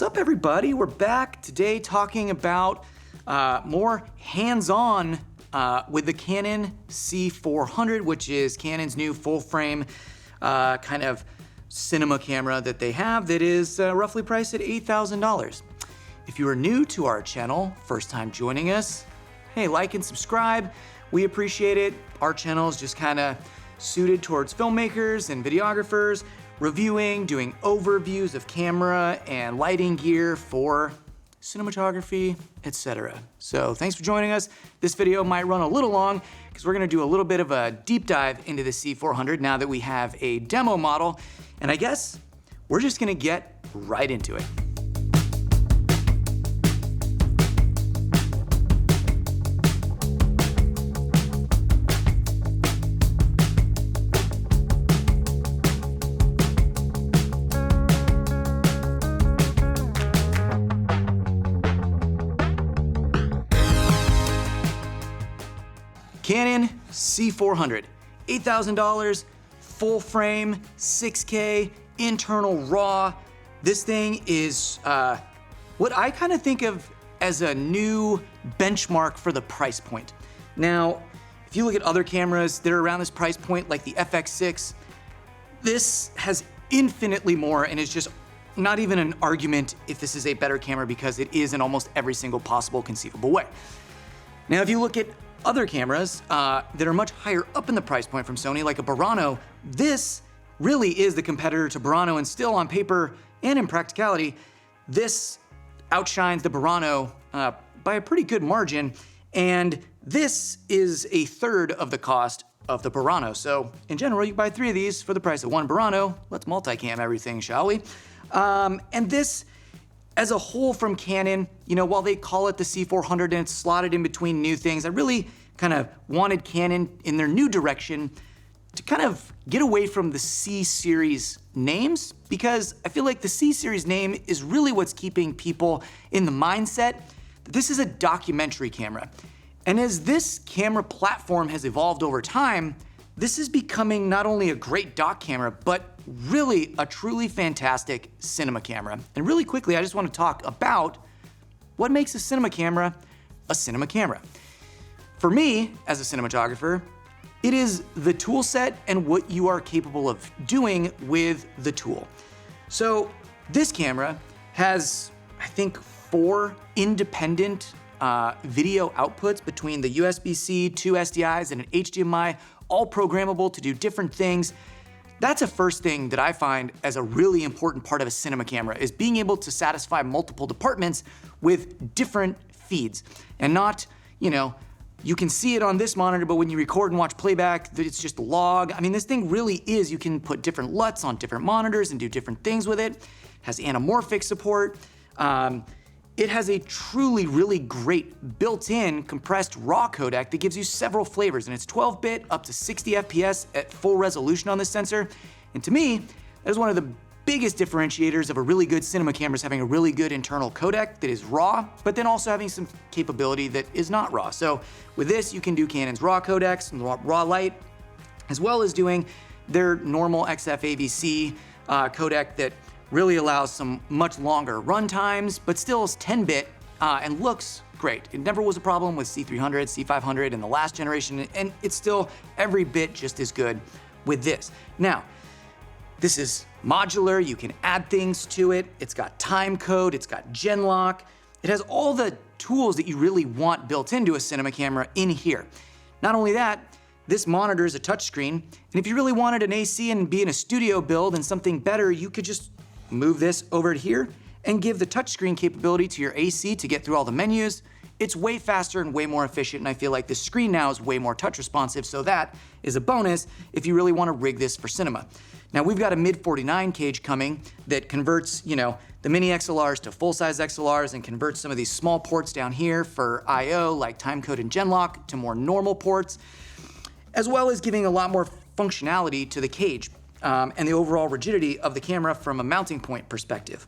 What's up, everybody? We're back today talking about more hands-on with the Canon C400, which is Canon's new full-frame kind of cinema camera that they have that is roughly priced at $8,000. If you are new to our channel, first time joining us, hey, like and subscribe. We appreciate it. Our channel is just kind of suited towards filmmakers and videographers, reviewing, doing overviews of camera and lighting gear for cinematography, etc. So thanks for joining us. This video might run a little long because we're gonna do a little bit of a deep dive into the C400 now that we have a demo model. And I guess we're just gonna get right into it. Canon C400, $8,000, full frame, 6K, internal RAW. This thing is what I kind of think of as a new benchmark for the price point. Now, if you look at other cameras that are around this price point, like the FX6, this has infinitely more and is just not even an argument if this is a better camera because it is in almost every single possible conceivable way. Now, if you look at other cameras that are much higher up in the price point from Sony, like a Burano, this really is the competitor to Burano, and still on paper and in practicality, this outshines the Burano by a pretty good margin, and this is a third of the cost of the Burano. So in general, you can buy 3 of these for the price of 1 Burano. Let's multicam everything, shall we? And this, as a whole from Canon, you know, while they call it the C400 and it's slotted in between new things, I really kind of wanted Canon in their new direction to kind of get away from the C series names, because I feel like the C series name is really what's keeping people in the mindset that this is a documentary camera. And as this camera platform has evolved over time, this is becoming not only a great doc camera, but really a truly fantastic cinema camera. And really quickly, I just want to talk about what makes a cinema camera a cinema camera. For me, as a cinematographer, it is the tool set and what you are capable of doing with the tool. So this camera has, I think, 4 independent video outputs between the USB-C, 2 SDIs, and an HDMI, all programmable to do different things. That's a first thing that I find as a really important part of a cinema camera, is being able to satisfy multiple departments with different feeds. And not, you know, you can see it on this monitor, but when you record and watch playback, it's just a log. I mean, this thing really is, you can put different LUTs on different monitors and do different things with it. It has anamorphic support. It has a truly really great built-in compressed RAW codec that gives you several flavors, and it's 12-bit up to 60 FPS at full resolution on this sensor. And to me, that is one of the biggest differentiators of a really good cinema camera, is having a really good internal codec that is RAW, but then also having some capability that is not RAW. So with this, you can do Canon's RAW codecs and RAW light, as well as doing their normal XF-AVC codec that really allows some much longer run times, but still is 10-bit and looks great. It never was a problem with C300, C500 in the last generation, and it's still every bit just as good with this. Now, this is modular, you can add things to it, it's got time code, it's got gen lock, it has all the tools that you really want built into a cinema camera in here. Not only that, this monitor is a touchscreen, and if you really wanted an AC and be in a studio build and something better, you could just move this over here and give the touchscreen capability to your AC to get through all the menus. It's way faster and way more efficient, and I feel like the screen now is way more touch responsive, so that is a bonus if you really want to rig this for cinema. Now, we've got a mid-49 cage coming that converts, you know, the mini XLRs to full-size XLRs and converts some of these small ports down here for I/O, like timecode and genlock, to more normal ports, as well as giving a lot more functionality to the cage and the overall rigidity of the camera from a mounting point perspective.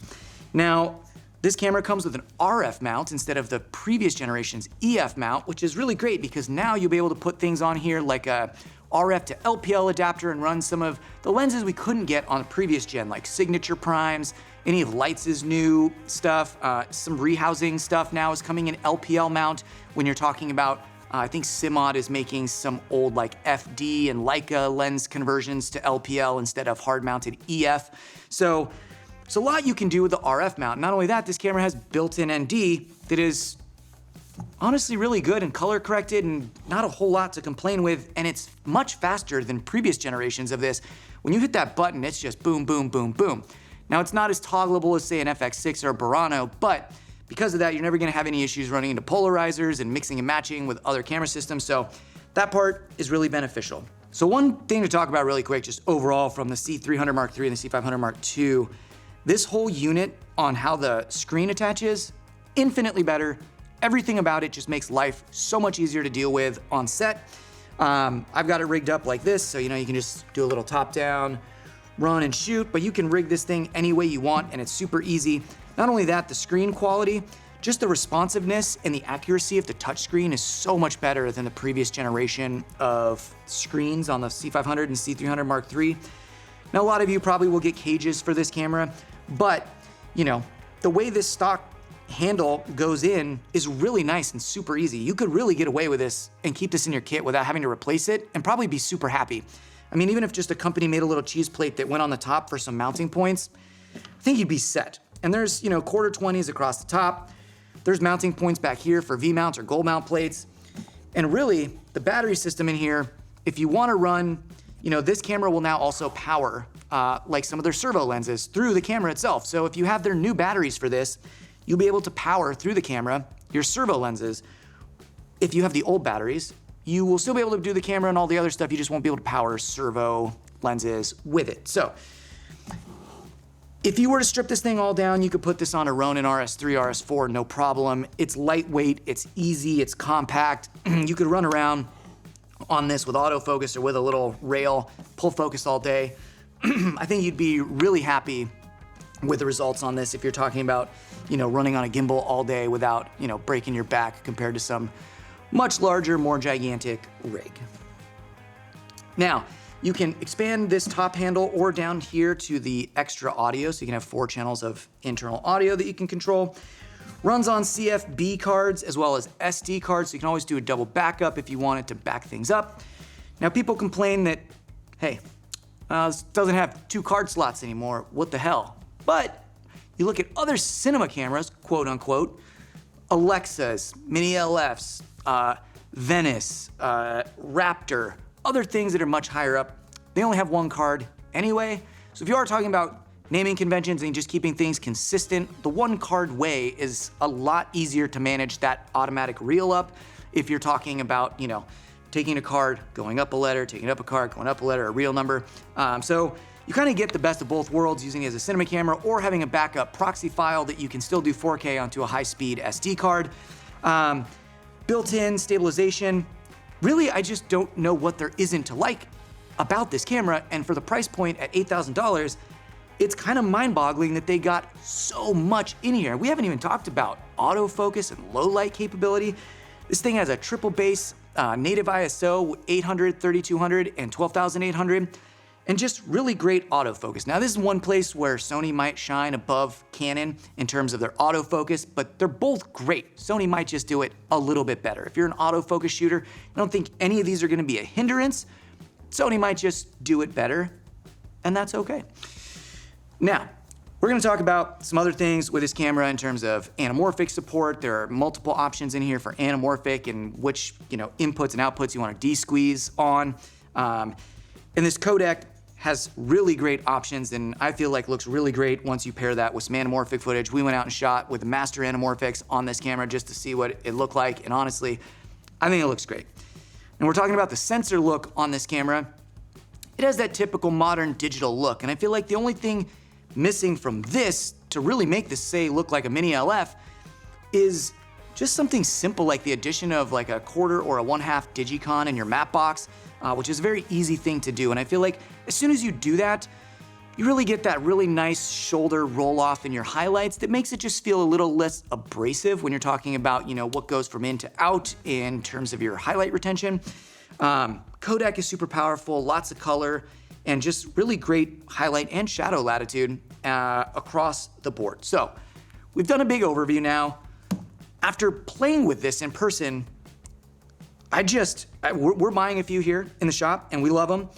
Now, this camera comes with an RF mount instead of the previous generation's EF mount, which is really great because now you'll be able to put things on here like a RF to LPL adapter and run some of the lenses we couldn't get on the previous gen, like signature primes any of Lights' new stuff. Some rehousing stuff now is coming in LPL mount when you're talking about, I think Simod is making some old like FD and Leica lens conversions to LPL instead of hard-mounted EF. So there's a lot you can do with the RF mount. Not only that, this camera has built-in ND that is honestly really good and color corrected and not a whole lot to complain with, and it's much faster than previous generations of this. When you hit that button, it's just boom, boom, boom, boom. Now it's not as toggleable as say an FX6 or a Burano, but because of that, you're never gonna have any issues running into polarizers and mixing and matching with other camera systems, so that part is really beneficial. So one thing to talk about really quick, just overall from the C300 Mark III and the C500 Mark II, this whole unit on how the screen attaches, infinitely better. Everything about it just makes life so much easier to deal with on set. I've got it rigged up like this, so you know you can just do a little top down, run and shoot, but you can rig this thing any way you want and it's super easy. Not only that, the screen quality, just the responsiveness and the accuracy of the touchscreen is so much better than the previous generation of screens on the C500 and C300 Mark III. Now, a lot of you probably will get cages for this camera, but you know, the way this stock handle goes in is really nice and super easy. You could really get away with this and keep this in your kit without having to replace it and probably be super happy. I mean, even if just a company made a little cheese plate that went on the top for some mounting points, I think you'd be set. And there's, you know, quarter 20s across the top. There's mounting points back here for V-mounts or gold mount plates. And really, the battery system in here, if you want to run, you know, this camera will now also power like some of their servo lenses through the camera itself. So if you have their new batteries for this, you'll be able to power through the camera your servo lenses. If you have the old batteries, you will still be able to do the camera and all the other stuff, you just won't be able to power servo lenses with it. So if you were to strip this thing all down, you could put this on a Ronin RS3, RS4, no problem. It's lightweight, it's easy, it's compact. You could run around on this with autofocus or with a little rail, pull focus all day. I think you'd be really happy with the results on this if you're talking about, you know, running on a gimbal all day without, you know, breaking your back compared to some much larger, more gigantic rig. Now, you can expand this top handle or down here to the extra audio, so you can have 4 channels of internal audio that you can control. Runs on CFB cards as well as SD cards, so you can always do a double backup if you wanted to back things up. Now, people complain that, hey, this doesn't have 2 card slots anymore, what the hell? But you look at other cinema cameras, quote unquote, Alexas, Mini LFs, Venice, Raptor, other things that are much higher up, they only have 1 card anyway. So if you are talking about naming conventions and just keeping things consistent, the 1 card way is a lot easier to manage that automatic reel up if you're talking about, you know, taking a card, going up a letter, taking up a card, going up a letter, a reel number. So you kind of get the best of both worlds using it as a cinema camera or having a backup proxy file that you can still do 4K onto a high-speed SD card. Built-in stabilization. Really, I just don't know what there isn't to like about this camera, and for the price point at $8,000, it's kind of mind-boggling that they got so much in here. We haven't even talked about autofocus and low light capability. This thing has a triple base native ISO 800, 3200, and 12,800. And just really great autofocus. Now, this is one place where Sony might shine above Canon in terms of their autofocus, but they're both great. Sony might just do it a little bit better. If you're an autofocus shooter, I don't think any of these are gonna be a hindrance. Sony might just do it better, and that's okay. Now, we're gonna talk about some other things with this camera in terms of anamorphic support. There are multiple options in here for anamorphic and which, you know, inputs and outputs you wanna de-squeeze on. And this codec has really great options, and I feel like looks really great once you pair that with some anamorphic footage. We went out and shot with the master anamorphics on this camera just to see what it looked like, and honestly, I think it looks great. And we're talking about the sensor look on this camera. It has that typical modern digital look, and I feel like the only thing missing from this to really make this say look like a Mini LF is just something simple like the addition of like a 1/4 or a 1/2 Digicon in your map box, which is a very easy thing to do. And I feel like as soon as you do that, you really get that really nice shoulder roll off in your highlights that makes it just feel a little less abrasive when you're talking about, you know, what goes from in to out in terms of your highlight retention. Codec is super powerful, lots of color. and just really great highlight and shadow latitude across the board. So we've done a big overview now. After playing with this in person, we're buying a few here in the shop and we love them.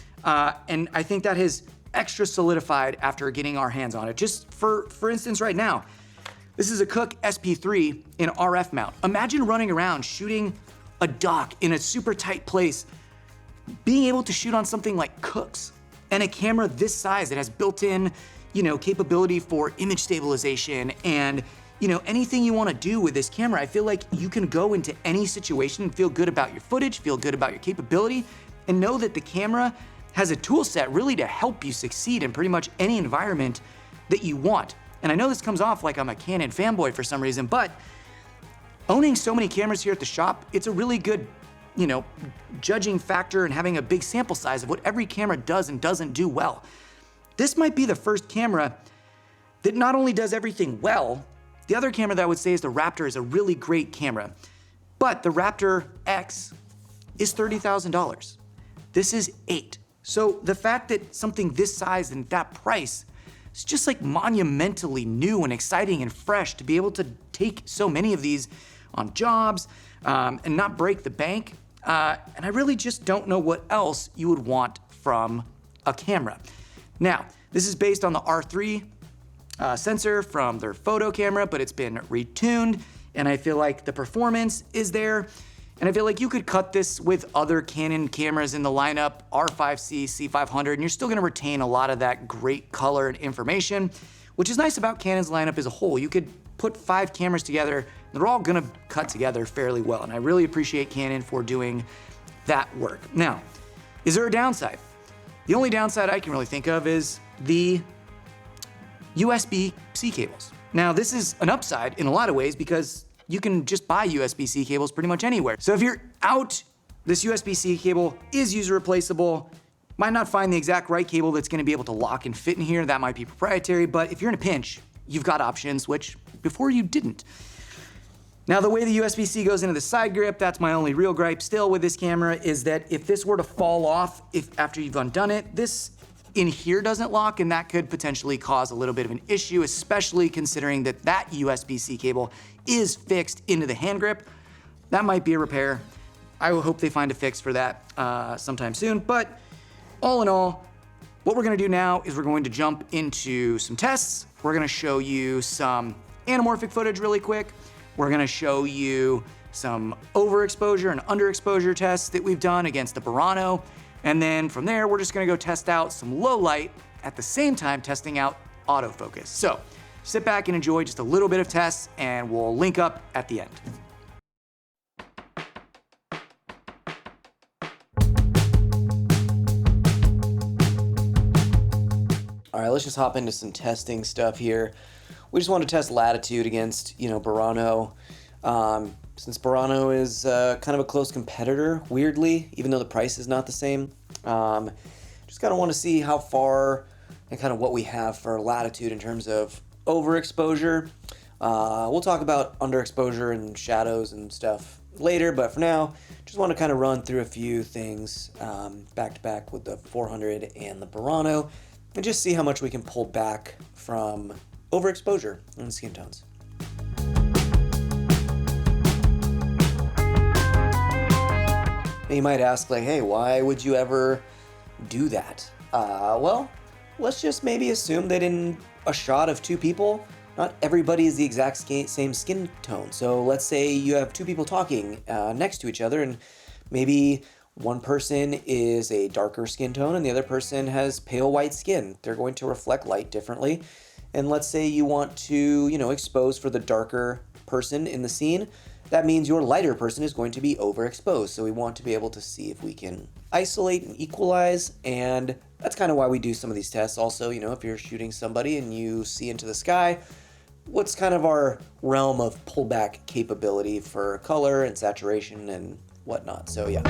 And I think that has extra solidified after getting our hands on it. Just for instance, right now, this is a Cooke SP3 in RF mount. Imagine running around shooting a dock in a super tight place, being able to shoot on something like Cooke's and a camera this size that has built-in, capability for image stabilization and, anything you want to do with this camera. I feel like you can go into any situation and feel good about your footage, feel good about your capability, and know that the camera has a tool set really to help you succeed in pretty much any environment that you want. And I know this comes off like I'm a Canon fanboy for some reason, but owning so many cameras here at the shop, it's a really good, judging factor and having a big sample size of what every camera does and doesn't do well. This might be the first camera that not only does everything well, the other camera that I would say is the Raptor is a really great camera, but the Raptor X is $30,000. This is $8,000. So the fact that something this size and that price, it's just like monumentally new and exciting and fresh to be able to take so many of these on jobs and not break the bank. And I really just don't know what else you would want from a camera. Now, this is based on the R3 sensor from their photo camera, but it's been retuned, and I feel like the performance is there. And I feel like you could cut this with other Canon cameras in the lineup, R5C, C500, and you're still gonna retain a lot of that great color and information, which is nice about Canon's lineup as a whole. You could put 5 cameras together, and they're all gonna cut together fairly well, and I really appreciate Canon for doing that work. Now, is there a downside? The only downside I can really think of is the USB-C cables. Now, this is an upside in a lot of ways because you can just buy USB-C cables pretty much anywhere. So if you're out, this USB-C cable is user replaceable. Might not find the exact right cable that's gonna be able to lock and fit in here. That might be proprietary, but if you're in a pinch, you've got options, which before you didn't. Now, the way the USB-C goes into the side grip, that's my only real gripe still with this camera, is that if this were to fall off after you've undone it, this in here doesn't lock, and that could potentially cause a little bit of an issue, especially considering that that USB-C cable is fixed into the hand grip. That might be a repair. I will hope they find a fix for that sometime soon. But all in all, what we're gonna do now is we're going to jump into some tests. We're gonna show you some anamorphic footage really quick. We're gonna show you some overexposure and underexposure tests that we've done against the Burano. And then from there, we're just gonna go test out some low light at the same time testing out autofocus. So sit back and enjoy just a little bit of tests, and we'll link up at the end. All right, let's just hop into some testing stuff here. We just want to test latitude against, Burano. Since Burano is kind of a close competitor, weirdly, even though the price is not the same. Just kind of want to see how far and kind of what we have for latitude in terms of overexposure. We'll talk about underexposure and shadows and stuff later, but for now, just want to kind of run through a few things back to back with the 400 and the Burano, and just see how much we can pull back from overexposure and skin tones. Now you might ask, like, hey, why would you ever do that? Well, let's just maybe assume that in a shot of 2 people, not everybody is the exact same skin tone. So let's say you have 2 people talking next to each other, and maybe one person is a darker skin tone and the other person has pale white skin. They're going to reflect light differently. And let's say you want to, expose for the darker person in the scene. That means your lighter person is going to be overexposed. So we want to be able to see if we can isolate and equalize. And that's kind of why we do some of these tests. Also, if you're shooting somebody and you see into the sky, what's kind of our realm of pullback capability for color and saturation and whatnot. So yeah.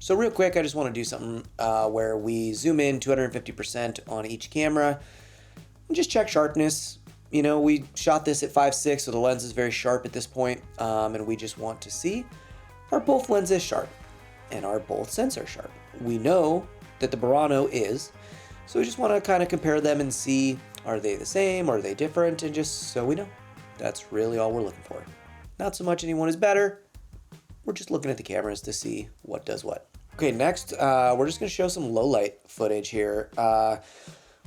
So real quick, I just want to do something where we zoom in 250% on each camera and just check sharpness. You know, we shot this at 5.6, so the lens is very sharp at this point, and we just want to see, are both lenses sharp? And are both sensors sharp? We know that the Burano is, so we just want to kind of compare them and see, are they the same, are they different, and just so we know. That's really all we're looking for. Not so much anyone is better, we're just looking at the cameras to see what does what. Okay, next, we're just gonna show some low light footage here.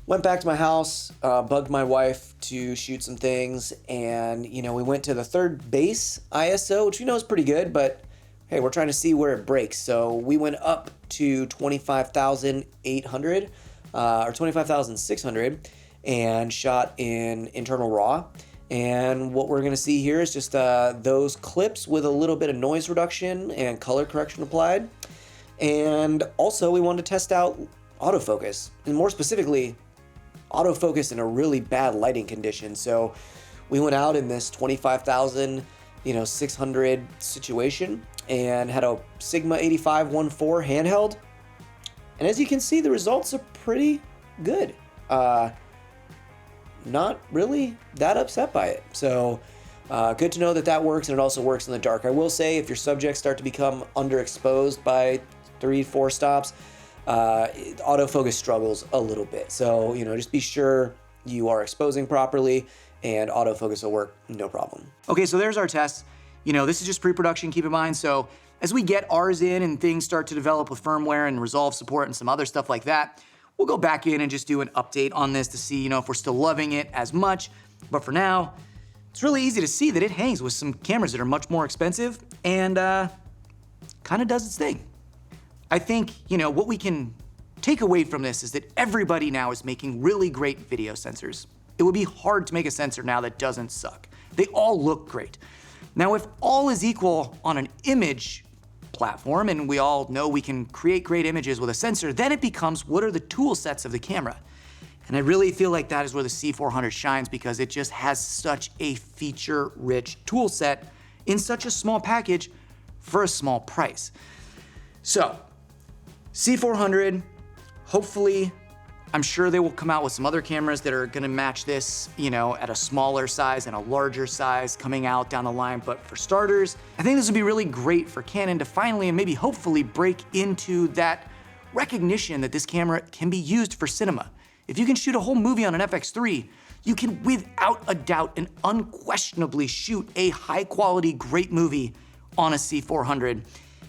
Went back to my house, bugged my wife to shoot some things, and you know, we went to the third base ISO, which we know is pretty good, but hey, we're trying to see where it breaks. So we went up to 25,800 or 25,600 and shot in internal RAW. And what we're gonna see here is just those clips with a little bit of noise reduction and color correction applied. And also we wanted to test out autofocus, and more specifically, autofocus in a really bad lighting condition. So we went out in this 25,600 situation and had a Sigma 85-1.4 handheld. And as you can see, the results are pretty good. Not really that upset by it. So good to know that that works, and it also works in the dark. I will say, if your subjects start to become underexposed by 3-4 stops, autofocus struggles a little bit. So, you know, just be sure you are exposing properly and autofocus will work no problem. Okay, so there's our test. You know, this is just pre-production, keep in mind. So as we get ours in and things start to develop with firmware and resolve support and some other stuff like that, we'll go back in and just do an update on this to see, you know, if we're still loving it as much. But for now, it's really easy to see that it hangs with some cameras that are much more expensive and kind of does its thing. I think, you know, what we can take away from this is that everybody now is making really great video sensors. It would be hard to make a sensor now that doesn't suck. They all look great. Now, if all is equal on an image platform, and we all know we can create great images with a sensor, then it becomes, what are the tool sets of the camera? And I really feel like that is where the C400 shines, because it just has such a feature-rich tool set in such a small package for a small price. So, C400, hopefully, I'm sure they will come out with some other cameras that are gonna match this, you know, at a smaller size and a larger size coming out down the line. But for starters, I think this would be really great for Canon to finally and maybe hopefully break into that recognition that this camera can be used for cinema. If you can shoot a whole movie on an FX3, you can without a doubt and unquestionably shoot a high quality, great movie on a C400.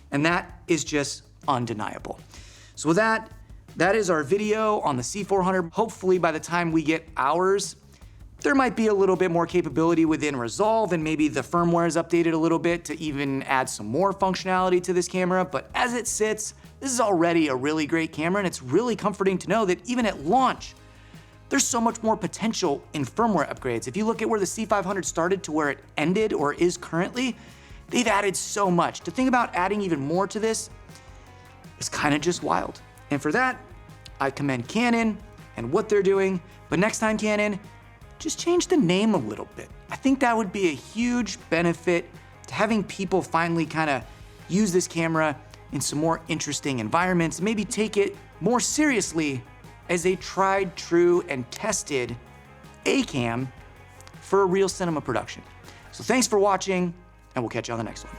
And that is just undeniable. So with that is our video on the C400. Hopefully by the time we get ours, there might be a little bit more capability within Resolve, and maybe the firmware is updated a little bit to even add some more functionality to this camera. But as it sits, this is already a really great camera, and it's really comforting to know that even at launch, there's so much more potential in firmware upgrades. If you look at where the C500 started to where it ended or is currently, they've added so much. To think about adding even more to this is kind of just wild. And for that, I commend Canon and what they're doing. But next time, Canon, just change the name a little bit. I think that would be a huge benefit to having people finally kind of use this camera in some more interesting environments, maybe take it more seriously as a tried, true, and tested A-cam for a real cinema production. So thanks for watching, and we'll catch you on the next one.